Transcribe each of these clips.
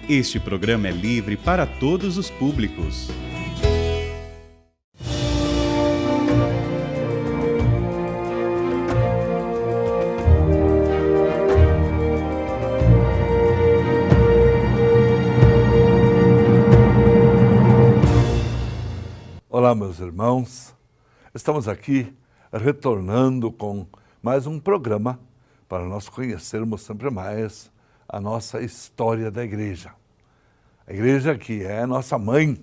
Este programa é livre para todos os públicos. Olá, meus irmãos. Estamos aqui retornando com mais um programa para nós conhecermos sempre mais a nossa história da igreja. A igreja que é nossa mãe,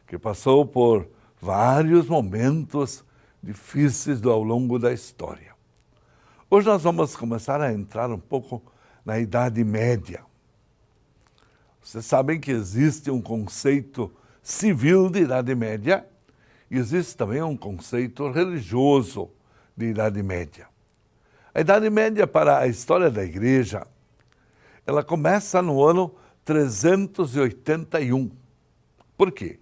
que passou por vários momentos difíceis ao longo da história. Hoje nós vamos começar a entrar um pouco na Idade Média. Vocês sabem que existe um conceito civil de Idade Média e existe também um conceito religioso de Idade Média. A Idade Média, para a história da igreja, ela começa no ano 381. Por quê?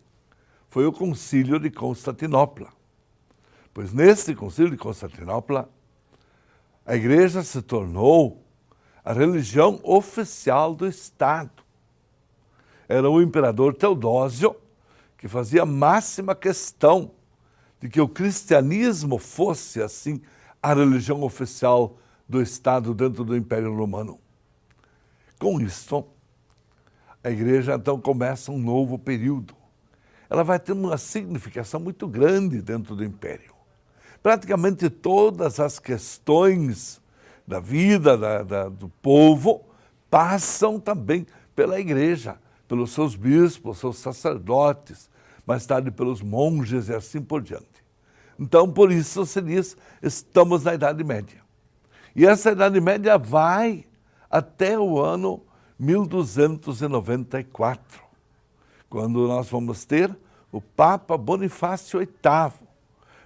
Foi o Concílio de Constantinopla. Pois nesse Concílio de Constantinopla, a igreja se tornou a religião oficial do Estado. Era o imperador Teodósio que fazia máxima questão de que o cristianismo fosse, assim, a religião oficial do Estado dentro do Império Romano. Com isso, a igreja então começa um novo período. Ela vai ter uma significação muito grande dentro do Império. Praticamente todas as questões da vida do povo passam também pela igreja, pelos seus bispos, seus sacerdotes, mais tarde pelos monges e assim por diante. Então, por isso se diz, estamos na Idade Média. E essa Idade Média vai até o ano 1294, quando nós vamos ter o Papa Bonifácio VIII,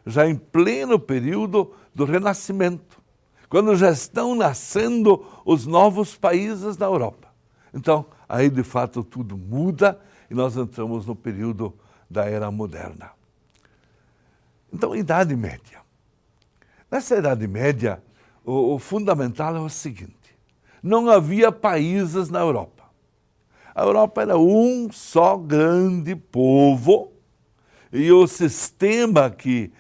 já em pleno período do Renascimento, quando já estão nascendo os novos países da Europa. Então, aí de fato tudo muda e nós entramos no período da Era Moderna. Então, Idade Média. Nessa Idade Média, o fundamental é o seguinte: não havia países na Europa. A Europa era um só grande povo e o sistema que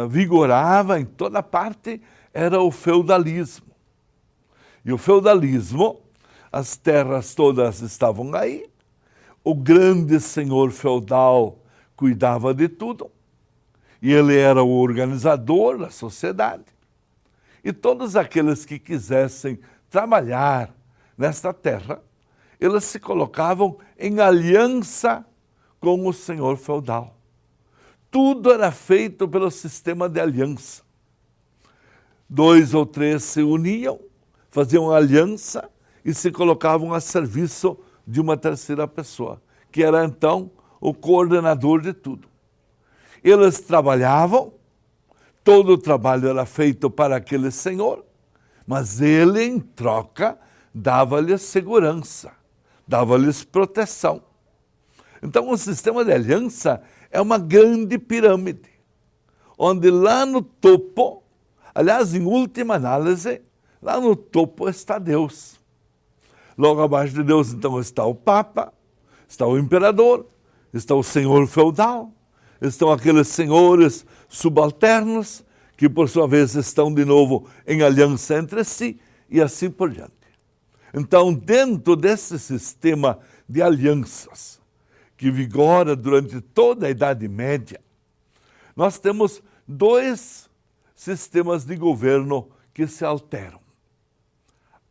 vigorava em toda parte era o feudalismo. E o feudalismo, as terras todas estavam aí, o grande senhor feudal cuidava de tudo, e ele era o organizador da sociedade. E todos aqueles que quisessem trabalhar nesta terra, eles se colocavam em aliança com o senhor feudal. Tudo era feito pelo sistema de aliança. 2 ou 3 se uniam, faziam aliança e se colocavam a serviço de uma terceira pessoa, que era então o coordenador de tudo. Eles trabalhavam, todo o trabalho era feito para aquele senhor, mas ele, em troca, dava-lhes segurança, dava-lhes proteção. Então, o sistema de aliança é uma grande pirâmide, onde lá no topo, aliás, em última análise, lá no topo está Deus. Logo abaixo de Deus, então, está o Papa, está o imperador, está o senhor feudal, estão aqueles senhores subalternos, que por sua vez estão de novo em aliança entre si, e assim por diante. Então, dentro desse sistema de alianças, que vigora durante toda a Idade Média, nós temos 2 sistemas de governo que se alteram: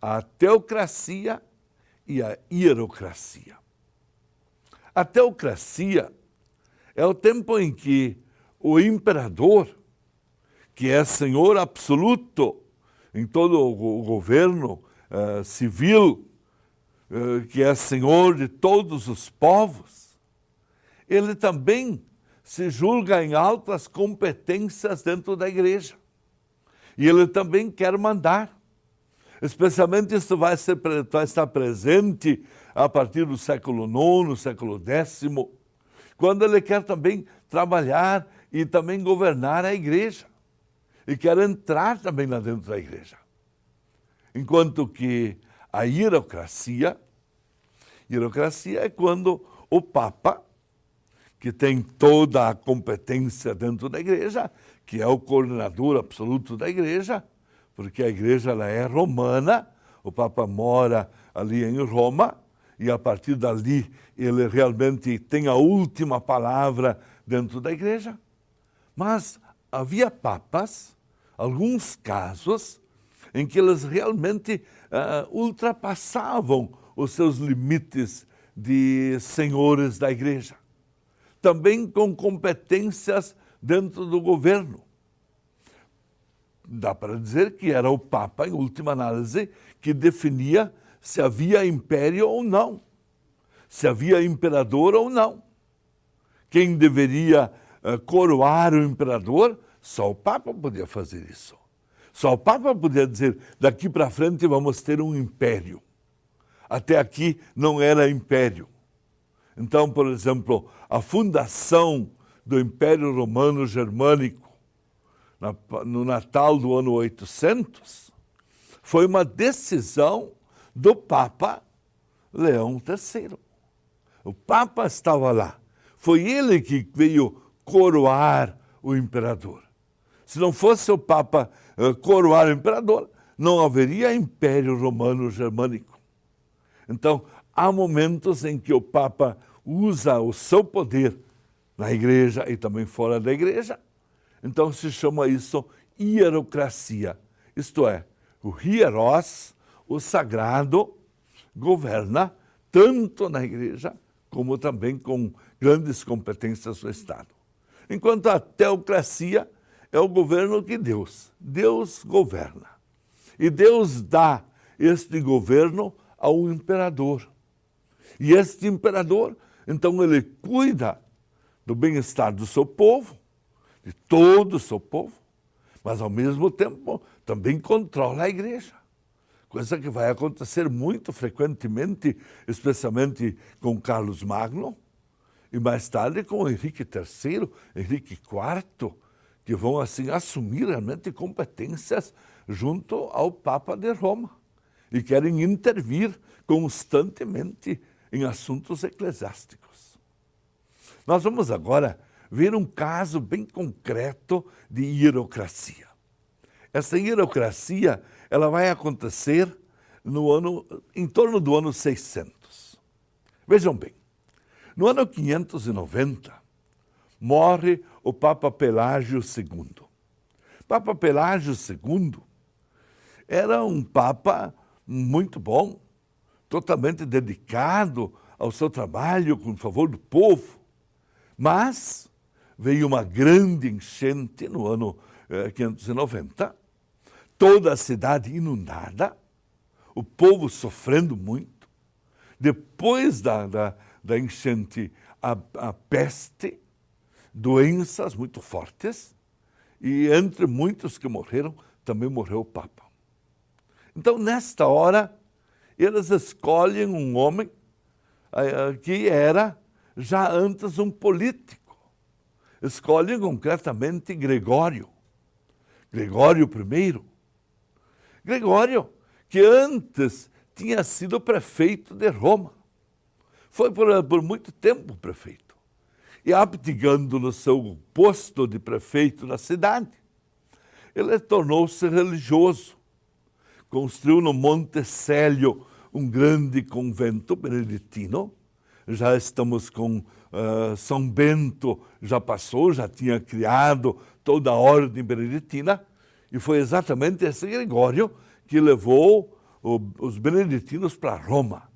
a teocracia e a hierocracia. A teocracia é o tempo em que o imperador, que é senhor absoluto em todo o governo civil, que é senhor de todos os povos, ele também se julga em altas competências dentro da igreja. E ele também quer mandar. Especialmente isso vai estar presente a partir do século IX, século X, quando ele quer também trabalhar e também governar a igreja. E quer entrar também lá dentro da igreja. Enquanto que a hierocracia é quando o Papa, que tem toda a competência dentro da igreja, que é o coordenador absoluto da igreja, porque a igreja ela é romana, o Papa mora ali em Roma, e a partir dali ele realmente tem a última palavra dentro da igreja. Mas havia papas, alguns casos, em que eles realmente ultrapassavam os seus limites de senhores da igreja. Também com competências dentro do governo. Dá para dizer que era o Papa, em última análise, que definia se havia império ou não, se havia imperador ou não. Quem deveria coroar o imperador, só o Papa podia fazer isso. Só o Papa podia dizer, daqui para frente vamos ter um império. Até aqui não era império. Então, por exemplo, a fundação do Império Romano Germânico, no Natal do ano 800, foi uma decisão do Papa Leão III. O Papa estava lá. Foi ele que veio coroar o imperador. Se não fosse o Papa coroar o imperador, não haveria Império Romano Germânico. Então, há momentos em que o Papa usa o seu poder na igreja e também fora da igreja. Então se chama isso hierocracia. Isto é, o hieros, o sagrado, governa tanto na igreja como também com grandes competências no Estado. Enquanto a teocracia é o governo de Deus. Deus governa. E Deus dá este governo ao imperador. E este imperador, então, ele cuida do bem-estar do seu povo, de todo o seu povo, mas, ao mesmo tempo, também controla a igreja. Coisa que vai acontecer muito frequentemente, especialmente com Carlos Magno, e mais tarde com Henrique III, Henrique IV, que vão, assim, assumir realmente competências junto ao Papa de Roma e querem intervir constantemente em assuntos eclesiásticos. Nós vamos agora ver um caso bem concreto de hierocracia. Essa hierocracia ela vai acontecer em torno do ano 600. Vejam bem, no ano 590, morre o Papa Pelágio II. Papa Pelágio II era um Papa muito bom, totalmente dedicado ao seu trabalho com favor do povo. Mas veio uma grande enchente no ano 590, toda a cidade inundada, o povo sofrendo muito. Depois da enchente, a peste, doenças muito fortes, e entre muitos que morreram, também morreu o Papa. Então, nesta hora, eles escolhem um homem que era já antes um político. Escolhem concretamente Gregório. Gregório I. Gregório, que antes tinha sido prefeito de Roma. Foi por muito tempo prefeito. E abdicando no seu posto de prefeito da cidade, ele tornou-se religioso. Construiu no Monte Célio um grande convento beneditino. Já estamos com São Bento, já passou, já tinha criado toda a ordem beneditina. E foi exatamente esse Gregório que levou os beneditinos para Roma,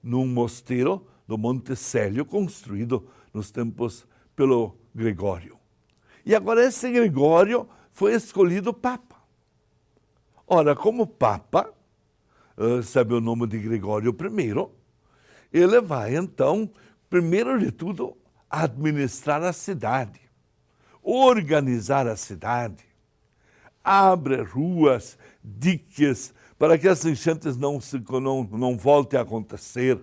num mosteiro do Monte Célio, construído nos tempos pelo Gregório. E agora esse Gregório foi escolhido Papa. Ora, como Papa, sabe o nome de Gregório I, ele vai, então, primeiro de tudo, administrar a cidade, organizar a cidade, abre ruas, diques, para que as enchentes não voltem a acontecer,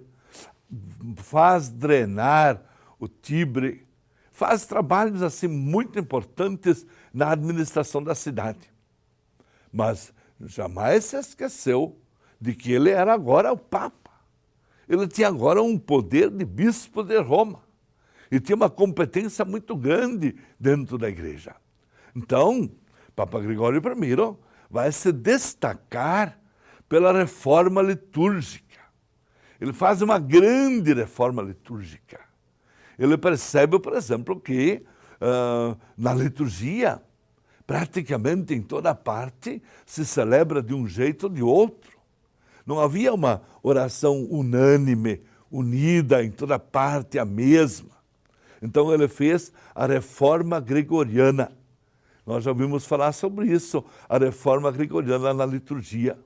faz drenar o Tibre, faz trabalhos assim muito importantes na administração da cidade. Mas jamais se esqueceu de que ele era agora o Papa. Ele tinha agora um poder de bispo de Roma e tinha uma competência muito grande dentro da igreja. Então, Papa Gregório I vai se destacar pela reforma litúrgica. Ele faz uma grande reforma litúrgica. Ele percebe, por exemplo, que na liturgia, praticamente em toda parte, se celebra de um jeito ou de outro. Não havia uma oração unânime, unida em toda parte, a mesma. Então ele fez a reforma gregoriana. Nós já ouvimos falar sobre isso, a reforma gregoriana na liturgia,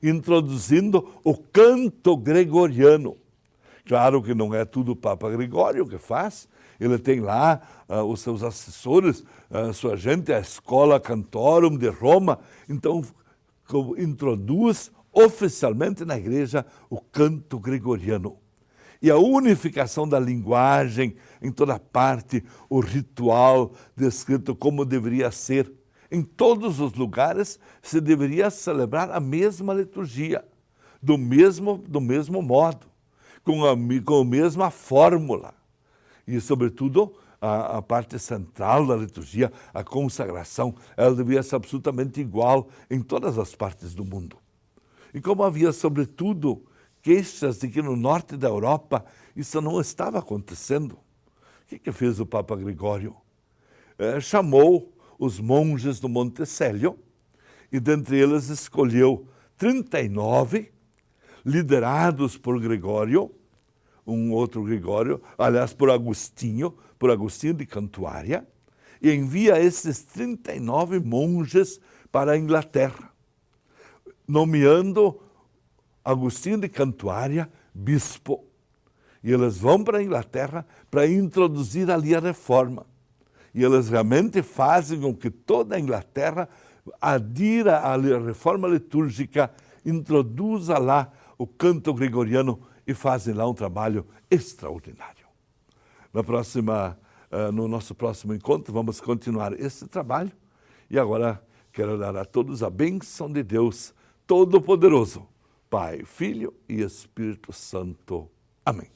introduzindo o canto gregoriano. Claro que não é tudo o Papa Gregório que faz, ele tem lá os seus assessores, a sua gente, a Escola Cantorum de Roma, então introduz oficialmente na igreja o canto gregoriano. E a unificação da linguagem em toda parte, o ritual descrito como deveria ser. Em todos os lugares se deveria celebrar a mesma liturgia, do mesmo modo, com a mesma fórmula. E, sobretudo, a parte central da liturgia, a consagração, ela devia ser absolutamente igual em todas as partes do mundo. E como havia, sobretudo, queixas de que no norte da Europa isso não estava acontecendo, o que fez o Papa Gregório? Chamou os monges do Monte Célio e dentre eles escolheu 39, liderados por Gregório, um outro Gregório, aliás, por Agostinho de Cantuária, e envia esses 39 monges para a Inglaterra, nomeando Agostinho de Cantuária bispo. E eles vão para a Inglaterra para introduzir ali a reforma. E eles realmente fazem com que toda a Inglaterra adira à reforma litúrgica, introduza lá o canto gregoriano e fazem lá um trabalho extraordinário. No nosso próximo encontro, vamos continuar esse trabalho. E agora quero dar a todos a bênção de Deus Todo-Poderoso, Pai, Filho e Espírito Santo. Amém.